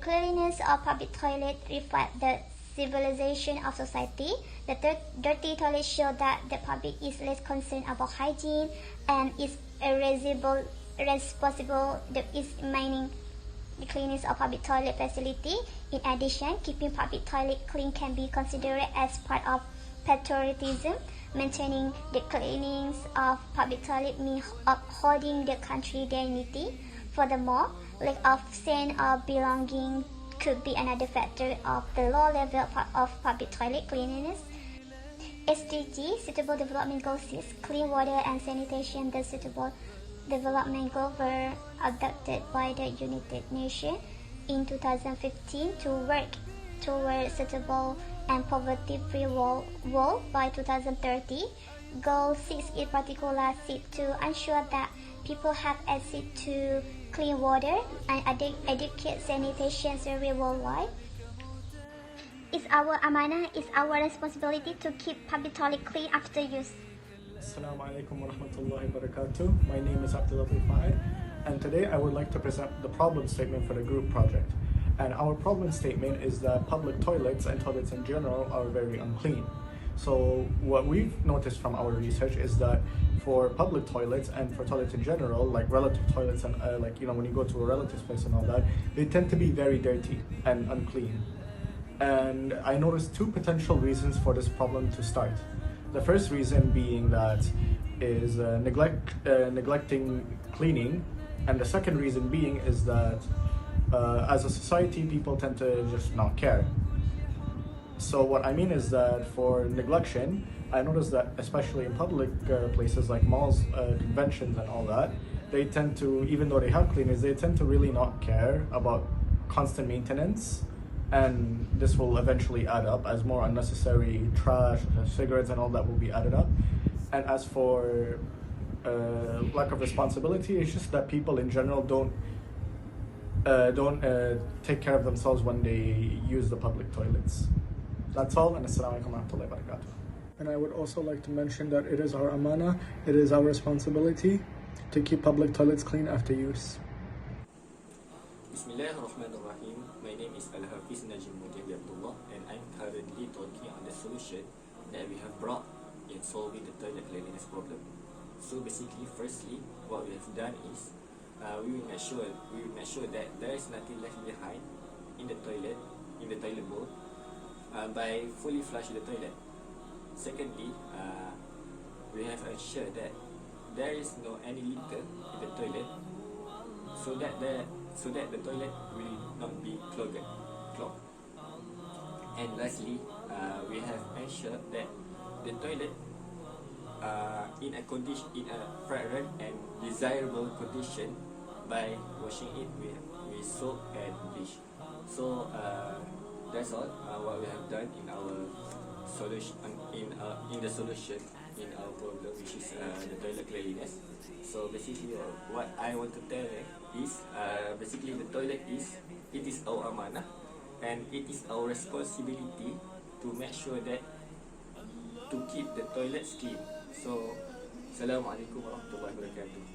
cleanliness of public toilet reflects the civilization of society. The dirty toilets show that the public is less concerned about hygiene and is responsible is maintaining the cleanliness of public toilet facility. In addition, keeping public toilet clean can be considered as part of patriotism. Maintaining the cleanliness of public toilet means upholding the country's dignity. Furthermore, lack of sense of belonging could be another factor of the low level of public toilet cleanliness. SDG, Sustainable Development Goal 6, clean water and sanitation. The Sustainable Development Goals were adopted by the United Nations in 2015 to work toward sustainable and poverty-free world by 2030. Goal 6 in particular seeks to ensure that people have access to clean water and adequate sanitation service worldwide. It's our amanah, it's our responsibility to keep public toilet clean after use. Assalamu alaikum wa rahmatullahi wa barakatuh. My name is Abdullah Fahid, and today I would like to present the problem statement for the group project. And our problem statement is that public toilets and toilets in general are very unclean. So what we've noticed from our research is that for public toilets and for toilets in general, like relative toilets and when you go to a relative's place and all that, they tend to be very dirty and unclean. And I noticed two potential reasons for this problem to start. The first reason being that is neglecting cleaning, and the second reason being is that as a society, people tend to just not care. So what I mean is that for neglection, I noticed that especially in public places like malls, conventions and all that, they tend to, even though they have cleaners, they tend to really not care about constant maintenance, and this will eventually add up as more unnecessary trash, cigarettes and all that will be added up. And as for lack of responsibility, it's just that people in general don't take care of themselves when they use the public toilets. That's all, and assalamu alaikum wa rahmatullahi wa barakatuh. And I would also like to mention that it is our amana, it is our responsibility to keep public toilets clean after use. Bismillahirrahmanirrahim. My name is Al-Hafiz Najim Mujahid Abdullah, and I'm currently talking on the solution that we have brought in solving the toilet cleanliness problem. So basically, firstly, what we have done is we will make sure that there is nothing left behind in the toilet bowl by fully flush the toilet. Secondly, we have ensured that there is no any litter in the toilet, so that the toilet will not be clogged. And lastly, we have ensured that the toilet in a fragrant and desirable condition by washing it with soap and bleach. So that's all what we have done in our solution in the solution in our problem, which is the toilet cleanliness. So basically, what I want to tell is basically the toilet is our amanah, and it is our responsibility to make sure that to keep the toilets clean. So, Assalamualaikum warahmatullahi wabarakatuh.